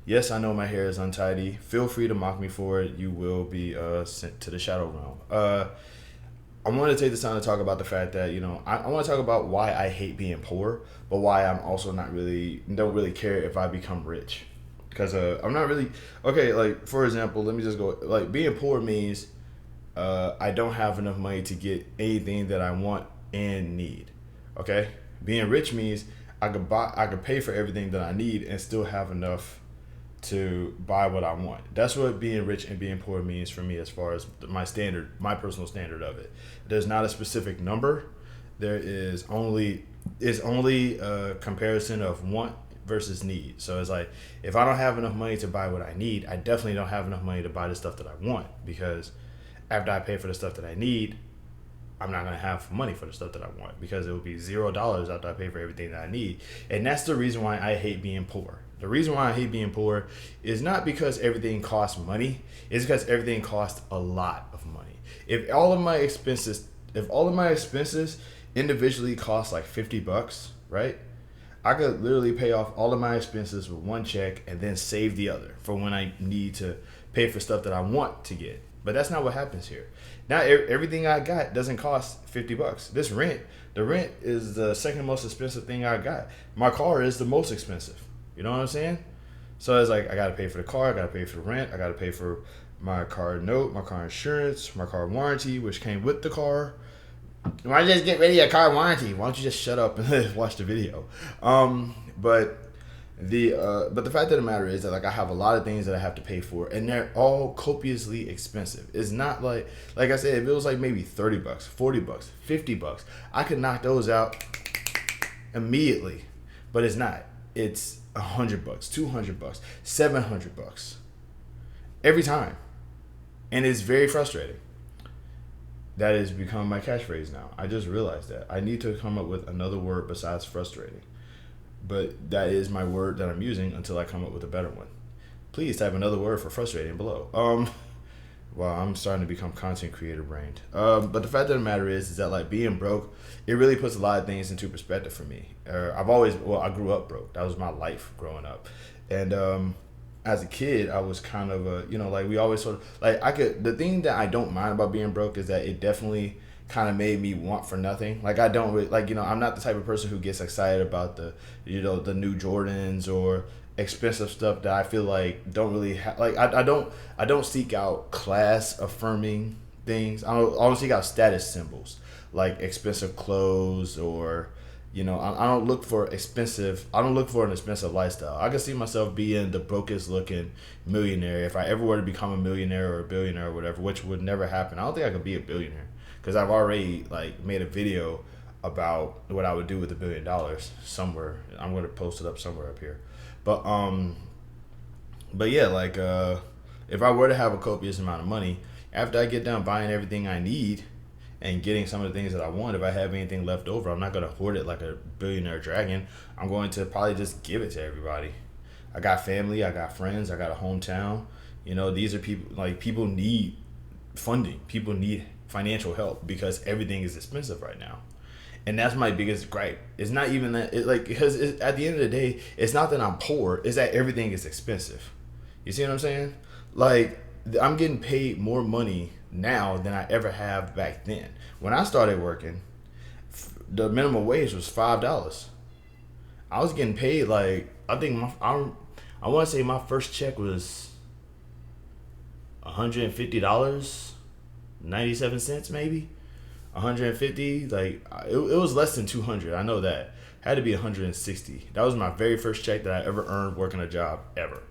Yes, I know my hair is untidy. Feel free to mock me for it. You will be sent to the shadow realm. I want to take this time to talk about the fact that I want to talk about why I hate being poor, but why I'm also not really don't really care if I become rich, because I'm not really okay. Like for example, let me just go. Like being poor means I don't have enough money to get anything that I want and need. Okay, being rich means I could pay for everything that I need and still have enough to buy what I want. That's what being rich and being poor means for me as far as my personal standard of it. There's not a specific number. There is only a comparison of want versus need. So it's like if I don't have enough money to buy what I need, I definitely don't have enough money to buy the stuff that I want, because after I pay for the stuff that I need, I'm not gonna have money for the stuff that I want, because it will be $0 after I pay for everything that I need. And that's the reason why I hate being poor. The reason why I hate being poor is not because everything costs money, it's because everything costs a lot of money. If all of my expenses individually cost like $50, right? I could literally pay off all of my expenses with one check and then save the other for when I need to pay for stuff that I want to get. But that's not what happens here. Now everything I got doesn't cost $50. The rent is the second most expensive thing I got. My car is the most expensive. You know what I'm saying? So it's like I gotta pay for the car, I gotta pay for the rent, I gotta pay for my car note, my car insurance, my car warranty, which came with the car. Why just get rid of your car warranty? Why don't you just shut up and watch the video? But the fact of the matter is that like I have a lot of things that I have to pay for, and they're all copiously expensive. It's not like I said, if it was like maybe $30, $40, $50, I could knock those out immediately, but it's not. It's $100, $200, $700 every time, and it's very frustrating. That has become my catchphrase now. I just realized that I need to come up with another word besides frustrating. But that is my word that I'm using until I come up with a better one. Please type another word for frustrating below. Well, I'm starting to become content creator brained. But the fact of the matter is that like being broke, it really puts a lot of things into perspective for me. I grew up broke. That was my life growing up, and as a kid, I was kind of like we always sort of like the thing that I don't mind about being broke is that it definitely kind of made me want for nothing. Like I don't really, I'm not the type of person who gets excited about the new Jordans or expensive stuff that I feel like don't really I don't seek out class affirming things. I don't seek out status symbols like expensive clothes or I don't look for an expensive lifestyle. I can see myself being the brokest looking millionaire if I ever were to become a millionaire or a billionaire or whatever, which would never happen. I don't think I could be a billionaire because I've already made a video about what I would do with $1 billion somewhere. I'm going to post it up somewhere up here. But yeah, if I were to have a copious amount of money, after I get done buying everything I need and getting some of the things that I want, if I have anything left over, I'm not going to hoard it like a billionaire dragon. I'm going to probably just give it to everybody. I got family, I got friends, I got a hometown. These are people need funding. People need financial help because everything is expensive right now. And that's my biggest gripe. It's not even that, because at the end of the day, it's not that I'm poor, it's that everything is expensive. You see what I'm saying? I'm getting paid more money now than I ever have back then. When I started working, the minimum wage was $5. I was getting paid I want to say my first check was $150, 97 cents maybe. 150, it was less than 200. I know that. Had to be 160. That was my very first check that I ever earned working a job ever.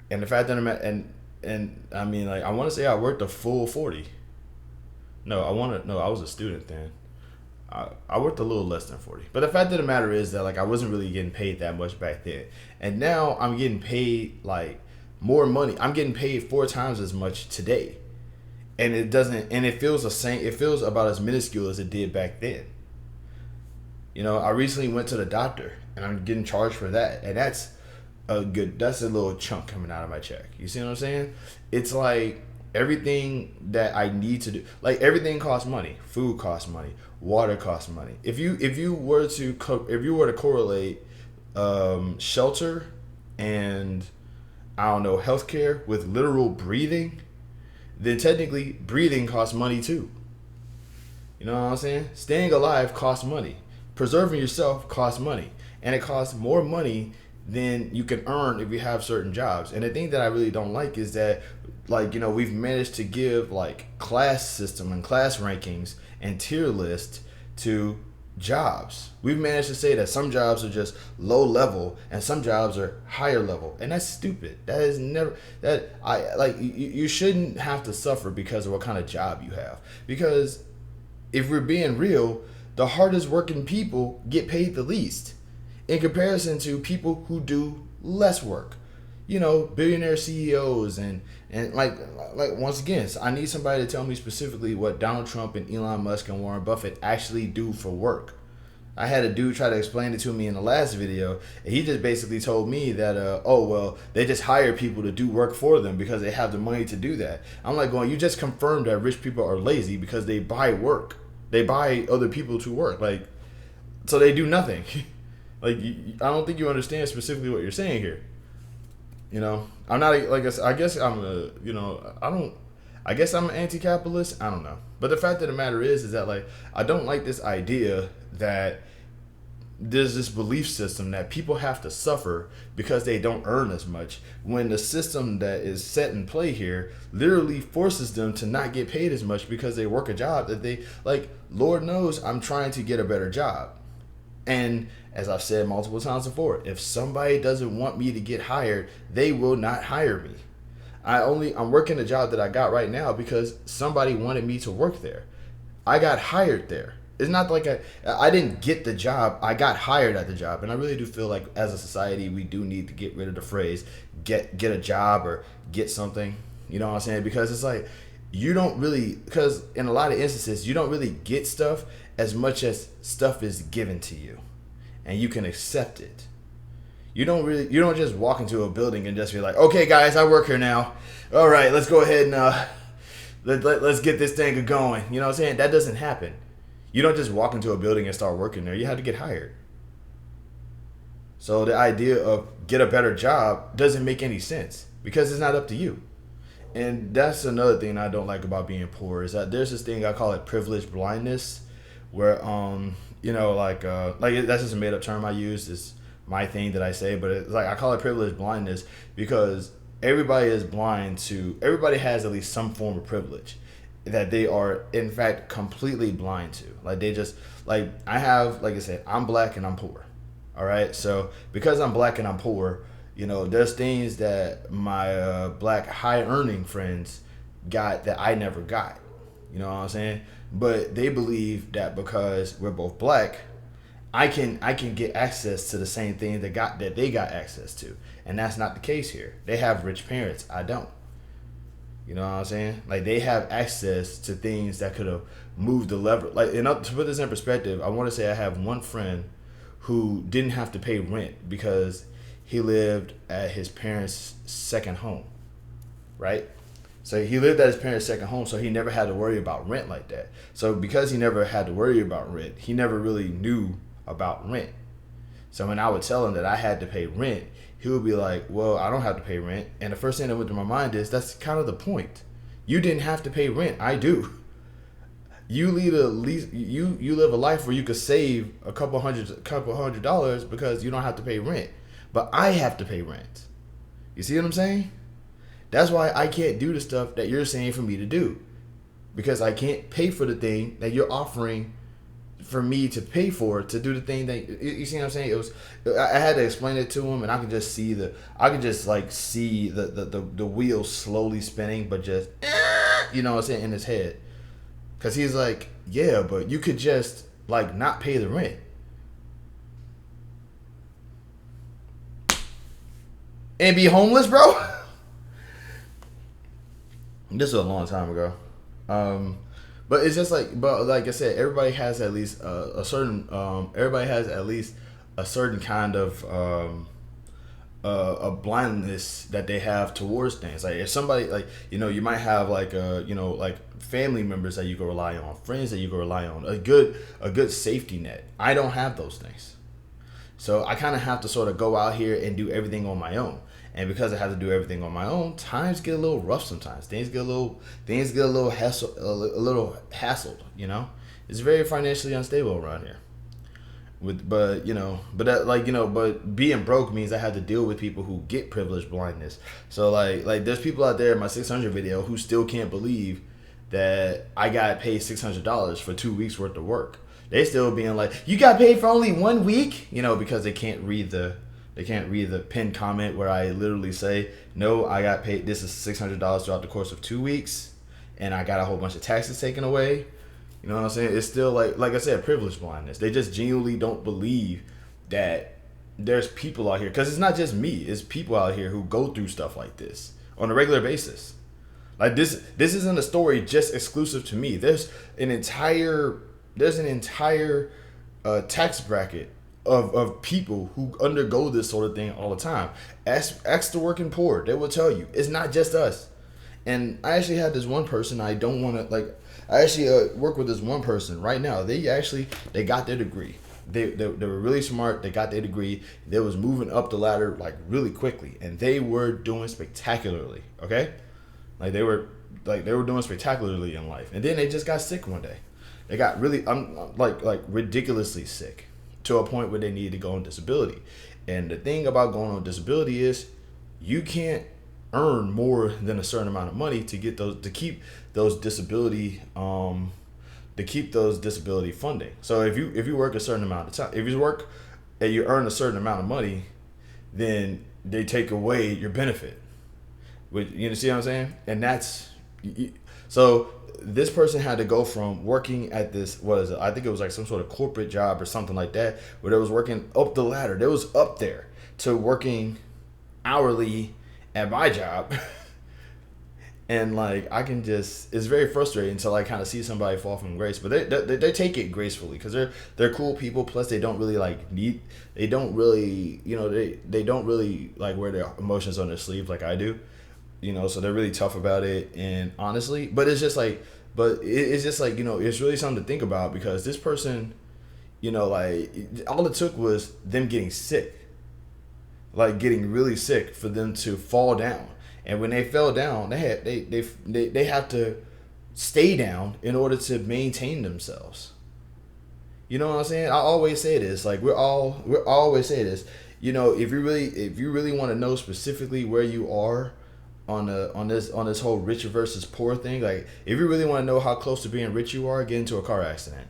And the fact that I want to say I worked a full 40. No, I was a student then. I worked a little less than 40. But the fact of the matter is that I wasn't really getting paid that much back then. And now I'm getting paid more money. I'm getting paid 4 times as much today. And it feels the same. It feels about as minuscule as it did back then. I recently went to the doctor and I'm getting charged for that. And that's a little chunk coming out of my check. You see what I'm saying? It's like everything that I need to do, everything costs money. Food costs money. Water costs money. If you were to correlate shelter and I don't know, healthcare with literal breathing, then technically breathing costs money too. You know what I'm saying? Staying alive costs money. Preserving yourself costs money. And it costs more money than you can earn if you have certain jobs. And the thing that I really don't like is that, like, you know, we've managed to give like class system and class rankings and tier list to jobs. We've managed to say that some jobs are just low level and some jobs are higher level, and that's stupid. That is never that I like. You shouldn't have to suffer because of what kind of job you have. Because if we're being real, the hardest working people get paid the least in comparison to people who do less work. You know, billionaire CEOs and like once again, I need somebody to tell me specifically what Donald Trump and Elon Musk and Warren Buffett actually do for work. I had a dude try to explain it to me in the last video, and he just basically told me that, oh, well, they just hire people to do work for them because they have the money to do that. I'm like, going, you just confirmed that rich people are lazy because they buy work. They buy other people to work. Like, so they do nothing. Like, I don't think you understand specifically what you're saying here. You know, I'm not, like I guess I'm a, you know, I guess I'm an anti-capitalist. I don't know. But the fact of the matter is that, like, I don't like this idea that there's this belief system that people have to suffer because they don't earn as much, when the system that is set in play here literally forces them to not get paid as much because they work a job that they, like, Lord knows I'm trying to get a better job. And as I've said multiple times before, if somebody doesn't want me to get hired, they will not hire me. I'm working the job that I got right now because somebody wanted me to work there. I got hired there. It's not like I didn't get the job. I got hired at the job. And I really do feel like as a society, we do need to get rid of the phrase, get a job or get something. You know what I'm saying? Because it's like, you don't really, because in a lot of instances, you don't really get stuff as much as stuff is given to you and you can accept it. You don't just walk into a building and just be like, okay, guys, I work here now. All right, let's go ahead and let's get this thing going. You know what I'm saying? That doesn't happen. You don't just walk into a building and start working there. You have to get hired. So the idea of get a better job doesn't make any sense because it's not up to you. And that's another thing I don't like about being poor, is that there's this thing, I call it privilege blindness, where you know, like that's just a made up term I use. It's my thing that I say, but it's like, I call it privilege blindness because everybody has at least some form of privilege that they are in fact completely blind to. Like, they just, like, I have, like I said, I'm black and I'm poor. All right. So because I'm black and I'm poor, you know, there's things that my black high earning friends got that I never got. You know what I'm saying? But they believe that because we're both black, I can get access to the same thing that they got access to. And that's not the case here. They have rich parents. I don't. You know what I'm saying? Like, they have access to things that could have moved the lever. Like, to put this in perspective, I want to say I have one friend who didn't have to pay rent because he lived at his parents' second home, right? So he lived at his parents' second home, so he never had to worry about rent like that. So because he never had to worry about rent, he never really knew about rent. So when I would tell him that I had to pay rent, he would be like, well, I don't have to pay rent. And the first thing that went through my mind is, that's kind of the point. You didn't have to pay rent. I do. You live a life where you could save a couple hundred dollars because you don't have to pay rent. But I have to pay rent. You see what I'm saying? That's why I can't do the stuff that you're saying for me to do. Because I can't pay for the thing that you're offering for me to pay for, to do the thing that, you see what I'm saying? I had to explain it to him, and I could just see the wheels slowly spinning, but just, you know what I'm saying, in his head. Cause he's like, yeah, but you could just like not pay the rent and be homeless, bro. This was a long time ago. But it's just like, but like I said, everybody has at least a certain kind of a blindness that they have towards things. Like, if somebody, like, you know, you might have like like family members that you can rely on, friends that you can rely on, a good safety net. I don't have those things. So I kind of have to sort of go out here and do everything on my own. And because I have to do everything on my own, times get a little rough sometimes. Things get a little hassled. It's very financially unstable around here. But being broke means I have to deal with people who get privileged blindness. So like there's people out there in my 600 video who still can't believe that I got paid $600 for 2 weeks worth of work. They still being like, you got paid for only 1 week, because they can't read the pinned comment where I literally say, no, I got paid. This is $600 throughout the course of 2 weeks, and I got a whole bunch of taxes taken away. You know what I'm saying? It's still like I said, privilege blindness. They just genuinely don't believe that there's people out here, because it's not just me. It's people out here who go through stuff like this on a regular basis. Like this isn't a story just exclusive to me. There's an entire tax bracket of people who undergo this sort of thing all the time. Ask the working poor. They will tell you it's not just us. And I actually had this one person. I actually work with this one person right now. They got their degree. They were really smart. They got their degree. They was moving up the ladder like really quickly, and they were doing spectacularly. Okay, they were doing spectacularly in life, and then they just got sick one day. They got really ridiculously sick to a point where they needed to go on disability. And the thing about going on disability is you can't earn more than a certain amount of money to keep those disability funding. So if you work a certain amount of time, if you work and you earn a certain amount of money, then they take away your benefit. You see what I'm saying? And that's so this person had to go from working at this, I think it was like some sort of corporate job or something like that, where they was working up the ladder. They was up there to working hourly at my job. And it's very frustrating to kind of see somebody fall from grace, but they take it gracefully because they're cool people. Plus they don't really they don't really wear their emotions on their sleeve like I do. So they're really tough about it. And honestly, it's really something to think about, because this person, all it took was them getting sick, getting really sick for them to fall down. And when they fell down, they have to stay down in order to maintain themselves. You know what I'm saying? I always say this, we always say this, if you really want to know specifically where you are on this whole rich versus poor thing, if you really want to know how close to being rich you are, get into a car accident.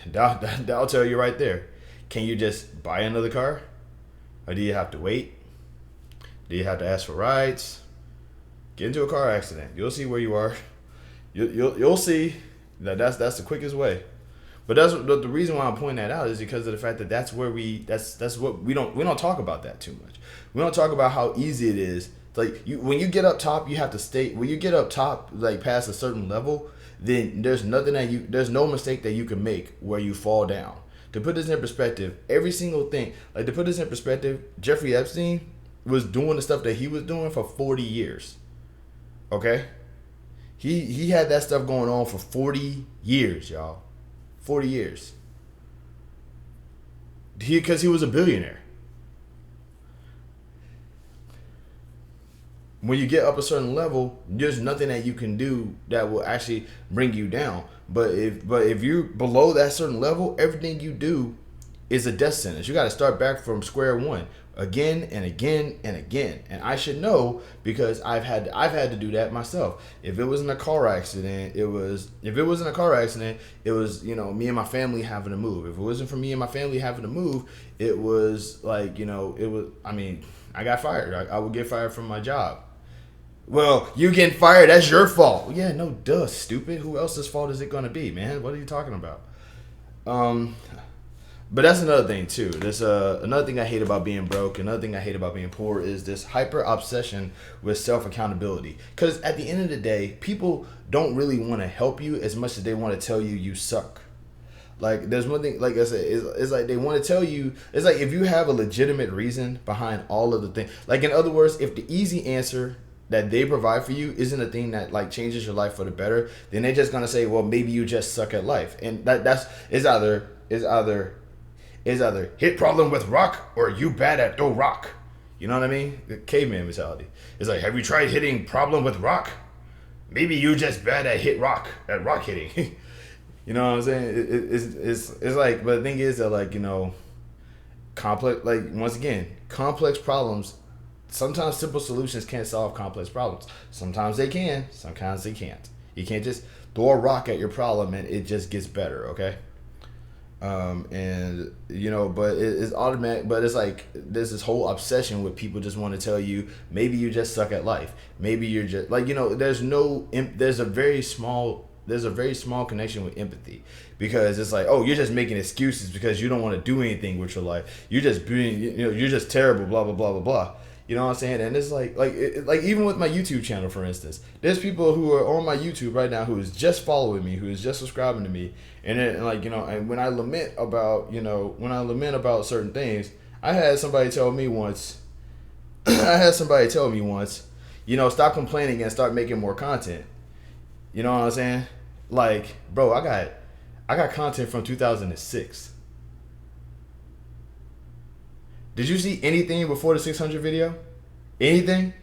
That'll tell you right there. Can you just buy another car, or do you have to wait? Do you have to ask for rides? Get into a car accident. You'll see where you are. You'll see that's the quickest way. But that's the reason why I'm pointing that out is because of the fact that that's what we don't talk about that too much. We don't talk about how easy it is. When you get up top, you have to stay. When you get up top, past a certain level, then there's no mistake that you can make where you fall down. To put this in perspective, every single thing, Jeffrey Epstein was doing the stuff that he was doing for 40 years. Okay? He had that stuff going on for 40 years, y'all. 40 years. Because he was a billionaire. When you get up a certain level, there's nothing that you can do that will actually bring you down. But if you're below that certain level, everything you do is a death sentence. You got to start back from square one again and again and again. And I should know because I've had to do that myself. If it wasn't a car accident, it was me and my family having to move. If it wasn't for me and my family having to move, it was I got fired. I would get fired from my job. Well, you getting fired, that's your fault. Yeah, no, duh, stupid. Who else's fault is it going to be, man? What are you talking about? But that's another thing, too. There's another thing I hate about being broke, another thing I hate about being poor is this hyper obsession with self-accountability. Because at the end of the day, people don't really want to help you as much as they want to tell you you suck. There's one thing, like I said, it's they want to tell you, it's if you have a legitimate reason behind all of the things. In other words, if the easy answer that they provide for you isn't a thing that like changes your life for the better, then they're just gonna say, well, maybe you just suck at life, and that's is either hit problem with rock or you bad at throw rock. You know what I mean? The caveman mentality. It's like, have you tried hitting problem with rock? Maybe you just bad at rock hitting. You know what I'm saying? It's like, but the thing is that like, complex, like once again, complex problems. Sometimes simple solutions can't solve complex problems. Sometimes they can. Sometimes they can't. You can't just throw a rock at your problem and it just gets better. Okay. And but it's automatic. But it's like there's this whole obsession with people just want to tell you maybe you just suck at life. Maybe you're just like there's a very small connection with empathy, because it's like, oh, you're just making excuses because you don't want to do anything with your life. You're just being you're just terrible. Blah blah blah blah blah. You know what I'm saying? And it's like even with my YouTube channel, for instance, there's people who are on my YouTube right now who is just following me, who is just subscribing to me, and and when I lament about certain things, I had somebody tell me once, stop complaining and start making more content. You know what I'm saying? Like, bro, I got content from 2006. Did you see anything before the 600 video? Anything?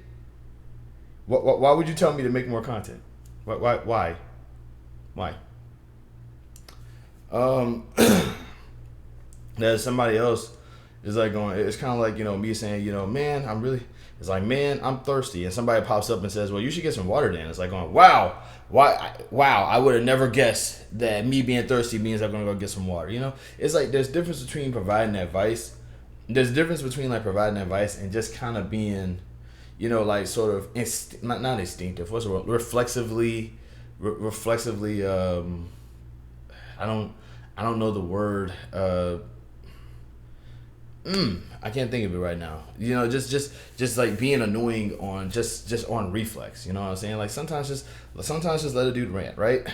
Why would you tell me to make more content? Why? There's somebody else is like going. It's kind of like me saying man, It's like, man, I'm thirsty, and somebody pops up and says, well, you should get some water then. It's like going, wow, I would have never guessed that me being thirsty means I'm gonna go get some water. It's like there's difference between providing advice. There's a difference between like providing advice and just kind of being, like sort of not instinctive. What's the word? Reflexively. I don't know the word. I can't think of it right now. Just like being annoying on just on reflex. You know what I'm saying? Like sometimes just let a dude rant, right?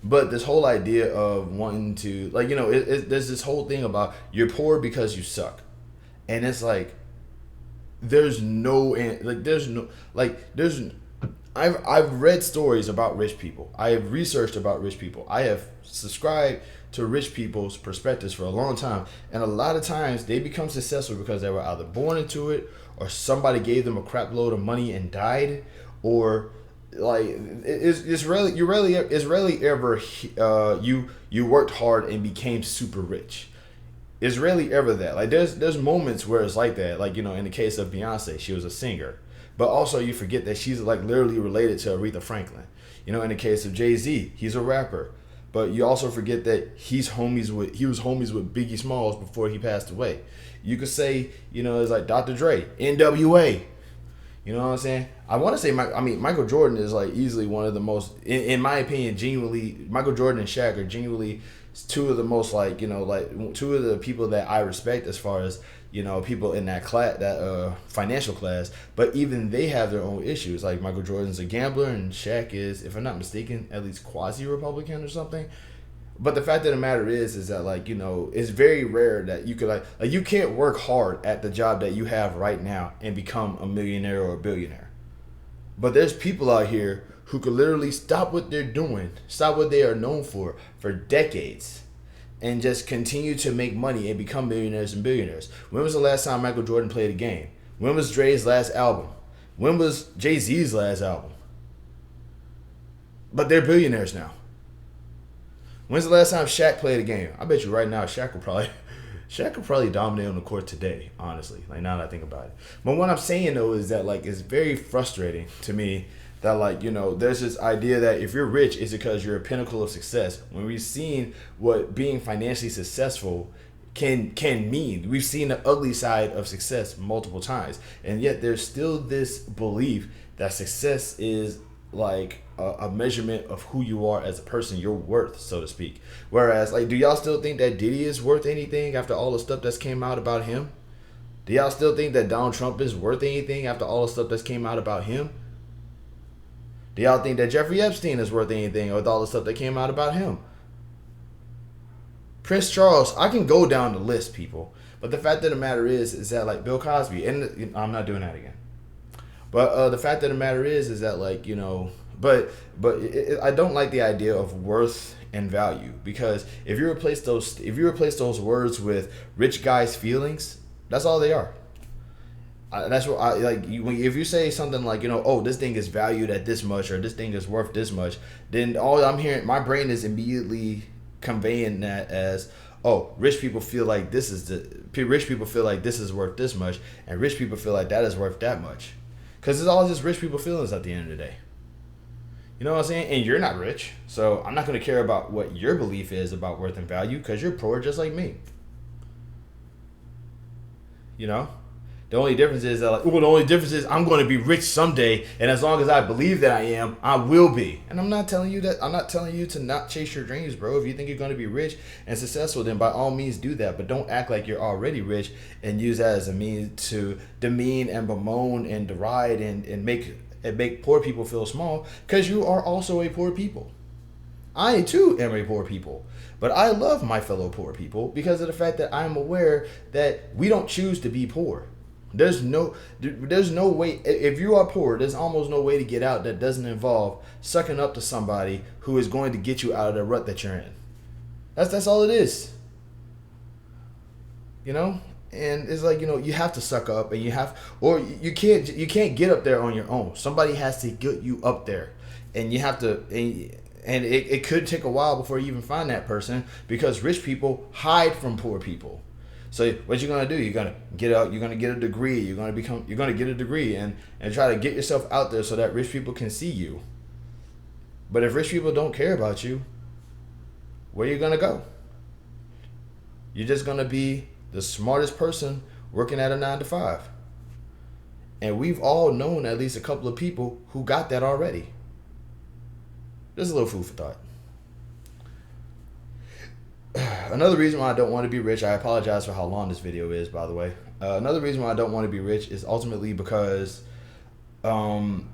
But this whole idea of wanting to there's this whole thing about you're poor because you suck. And it's like, I've read stories about rich people. I have researched about rich people. I have subscribed to rich people's perspectives for a long time. And a lot of times they become successful because they were either born into it, or somebody gave them a crap load of money and died, or like it's rarely ever you worked hard and became super rich. It's rarely ever that. Like there's moments where it's like that. Like in the case of Beyonce, she was a singer, but also you forget that she's like literally related to Aretha Franklin. In the case of Jay-Z, he's a rapper, but you also forget that he was homies with Biggie Smalls before he passed away. You could say it's like Dr. Dre, NWA. You know what I'm saying? I want to say Michael Jordan is like easily one of the most, in my opinion, genuinely, Michael Jordan and Shaq are genuinely two of the most two of the people that I respect as far as people in that class, that financial class. But even they have their own issues. Like Michael Jordan's a gambler and Shaq is, if I'm not mistaken, at least quasi-Republican or something. But the fact of the matter is that it's very rare that you could you can't work hard at the job that you have right now and become a millionaire or a billionaire. But there's people out here who could literally stop what they're doing, stop what they are known for decades, and just continue to make money and become millionaires and billionaires. When was the last time Michael Jordan played a game? When was Dre's last album? When was Jay-Z's last album? But they're billionaires now. When's the last time Shaq played a game? I bet you right now Shaq could probably dominate on the court today, honestly. Like now that I think about it. But what I'm saying though is that it's very frustrating to me that there's this idea that if you're rich, it's because you're a pinnacle of success. When we've seen what being financially successful can mean. We've seen the ugly side of success multiple times. And yet there's still this belief that success is like a measurement of who you are as a person, your worth, so to speak. Whereas, do y'all still think that Diddy is worth anything after all the stuff that's came out about him? Do y'all still think that Donald Trump is worth anything after all the stuff that's came out about him? Do y'all think that Jeffrey Epstein is worth anything with all the stuff that came out about him? Prince Charles, I can go down the list, people. But the fact of the matter is that Bill Cosby, and I'm not doing that again. But the fact of the matter is that like I don't like the idea of worth and value, because if you replace those words with rich guys' feelings, that's all they are. That's what I like. If you say something like, oh, this thing is valued at this much, or this thing is worth this much, then all I'm hearing, my brain is immediately conveying that as, oh, rich people feel like rich people feel like this is worth this much, and rich people feel like that is worth that much, because it's all just rich people feelings at the end of the day. You know what I'm saying? And you're not rich, so I'm not going to care about what your belief is about worth and value, because you're poor just like me. You know? The only difference is that, I'm going to be rich someday, and as long as I believe that I am, I will be. And I'm not telling you to not chase your dreams, bro. If you think you're going to be rich and successful, then by all means do that. But don't act like you're already rich and use that as a means to demean and bemoan and deride and make poor people feel small, because you are also a poor people. I too am a poor people, but I love my fellow poor people because of the fact that I'm aware that we don't choose to be poor. There's no way. If you are poor, there's almost no way to get out that doesn't involve sucking up to somebody who is going to get you out of the rut that you're in. That's all it is. And it's like, you have to suck up, and you can't get up there on your own. Somebody has to get you up there, and you have to. And it could take a while before you even find that person, because rich people hide from poor people. So what you're gonna do? You're gonna get out. You're gonna get a degree. You're gonna get a degree and try to get yourself out there so that rich people can see you. But if rich people don't care about you, where are you gonna go? You're just gonna be the smartest person working at a 9 to 5. And we've all known at least a couple of people who got that already. Just a little food for thought. Another reason why I don't want to be rich, I apologize for how long this video is, by the way. Another reason why I don't want to be rich is ultimately because, I'm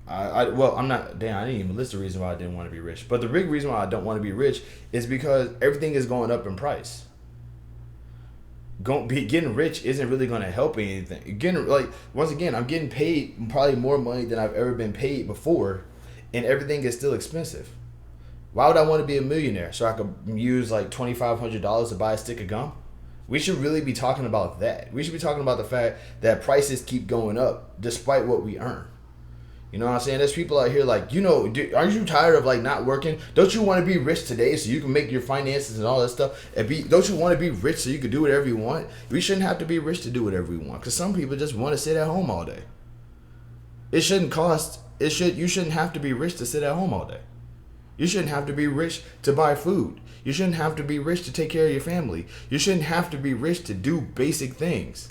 not, damn, I didn't even list the reason why I didn't want to be rich. But the big reason why I don't want to be rich is because everything is going up in price. Getting rich isn't really going to help anything. Once again, I'm getting paid probably more money than I've ever been paid before, and everything is still expensive. Why would I want to be a millionaire so I could use like $2,500 to buy a stick of gum? We should really be talking about that. We should be talking about the fact that prices keep going up despite what we earn. You know what I'm saying? There's people out here like, aren't you tired of like not working? Don't you want to be rich today so you can make your finances and all that stuff? Don't you want to be rich so you can do whatever you want? We shouldn't have to be rich to do whatever we want, because some people just want to sit at home all day. You shouldn't have to be rich to sit at home all day. You shouldn't have to be rich to buy food. You shouldn't have to be rich to take care of your family. You shouldn't have to be rich to do basic things.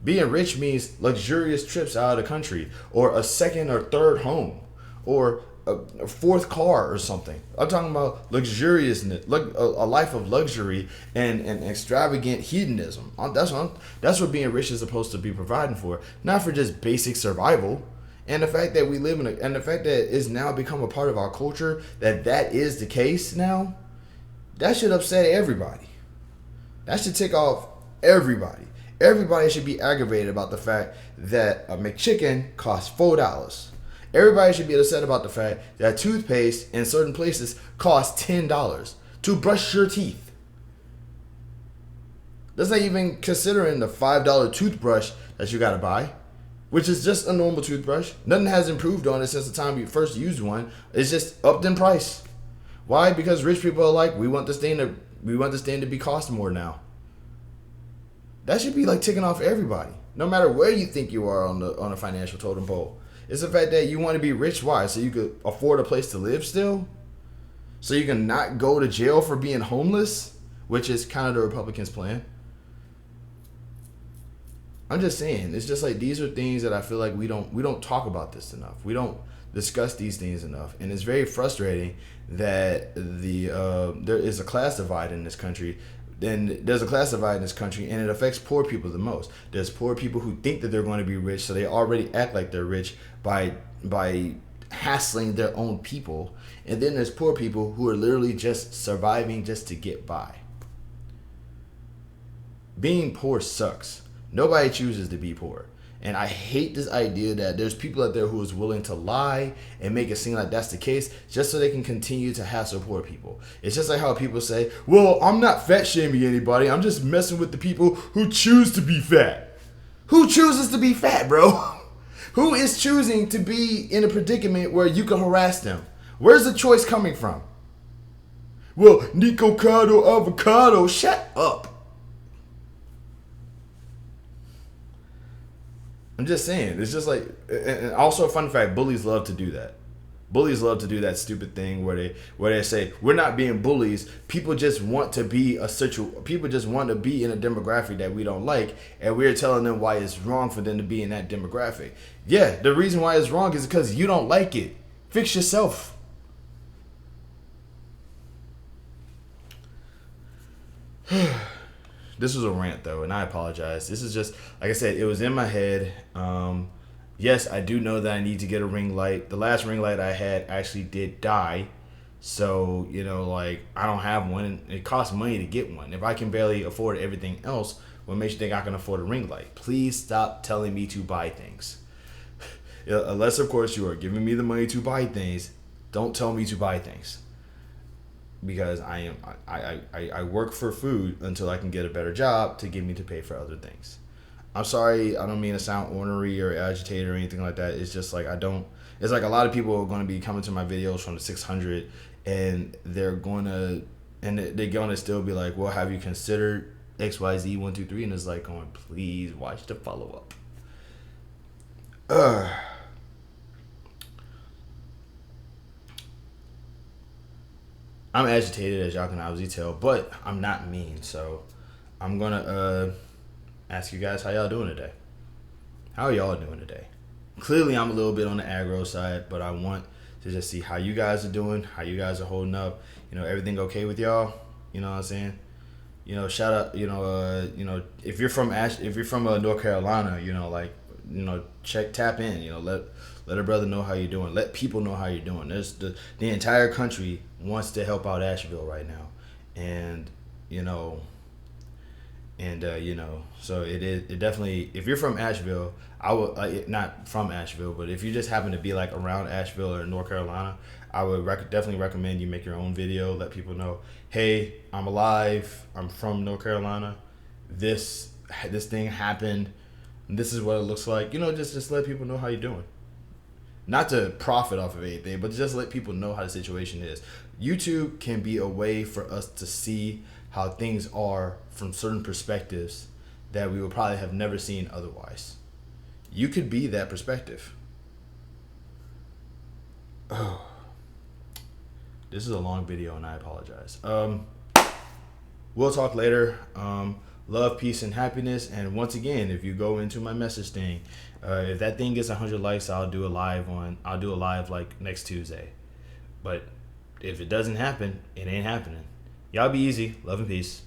Being rich means luxurious trips out of the country, or a second or third home, or a fourth car or something. I'm talking about luxuriousness, a life of luxury and extravagant hedonism. That's what being rich is supposed to be providing for, not for just basic survival. And the fact that we live and the fact that it's now become a part of our culture that is the case now, that should upset everybody. That should tick off everybody. Everybody should be aggravated about the fact that a McChicken costs $4. Everybody should be upset about the fact that toothpaste in certain places costs $10 to brush your teeth. That's not even considering the $5 toothbrush that you gotta buy, which is just a normal toothbrush. Nothing has improved on it since the time you first used one. It's just upped in price. Why? Because rich people are like, we want this thing to be cost more now. That should be like ticking off everybody, no matter where you think you are on a financial totem pole. It's the fact that you want to be rich. Why? So you could afford a place to live still? So you can not go to jail for being homeless, which is kind of the Republicans' plan. I'm just saying, it's just like these are things that I feel like we don't talk about this enough. We don't discuss these things enough, and it's very frustrating that there is a class divide in this country. Then there's a class divide in this country, and it affects poor people the most. There's poor people who think that they're going to be rich, so they already act like they're rich by hassling their own people. And then there's poor people who are literally just surviving just to get by. Being poor sucks. Nobody chooses to be poor. And I hate this idea that there's people out there who is willing to lie and make it seem like that's the case just so they can continue to hassle poor people. It's just like how people say, well, I'm not fat shaming anybody. I'm just messing with the people who choose to be fat. Who chooses to be fat, bro? Who is choosing to be in a predicament where you can harass them? Where's the choice coming from? Well, Nico Cado Avocado, shut up. I'm just saying, it's just like, and also a fun fact, bullies love to do that. Bullies love to do that stupid thing where they say, we're not being bullies. People just want to be people just want to be in a demographic that we don't like, and we're telling them why it's wrong for them to be in that demographic. Yeah, the reason why it's wrong is because you don't like it. Fix yourself. This was a rant though, and I apologize. This is just, like I said, it was in my head. Yes, I do know that I need to get a ring light. The last ring light I had actually did die. So, like, I don't have one. It costs money to get one. If I can barely afford everything else, what makes you think I can afford a ring light? Please stop telling me to buy things. Unless, of course, you are giving me the money to buy things, don't tell me to buy things. Because I work for food until I can get a better job to get me to pay for other things. I'm sorry, I don't mean to sound ornery or agitated or anything like that. It's just like it's like a lot of people are going to be coming to my videos from the 600 and they're going to still be like, well, have you considered XYZ 1, 2, 3? And it's like going, please watch the follow up. I'm agitated, as y'all can obviously tell, but I'm not mean. So I'm going to ask you guys how y'all doing today. How are y'all doing today? Clearly, I'm a little bit on the aggro side, but I want to just see how you guys are doing, how you guys are holding up. Everything okay with y'all? You know what I'm saying? Shout out, if you're from North Carolina, tap in, let a brother know how you're doing. Let people know how you're doing. There's the entire country wants to help out Asheville right now. And, so it definitely, if you're from Asheville, I would, not from Asheville, but if you just happen to be like around Asheville or North Carolina, I would definitely recommend you make your own video. Let people know, hey, I'm alive. I'm from North Carolina. This thing happened. This is what it looks like. Just let people know how you're doing. Not to profit off of anything, but just let people know how the situation is. YouTube can be a way for us to see how things are from certain perspectives that we would probably have never seen otherwise. You could be that perspective. Oh. This is a long video and I apologize. We'll talk later. Love, peace, and happiness. And once again, if you go into my message thing, if that thing gets 100 likes, I'll do a live like next Tuesday. But if it doesn't happen, it ain't happening. Y'all be easy. Love and peace.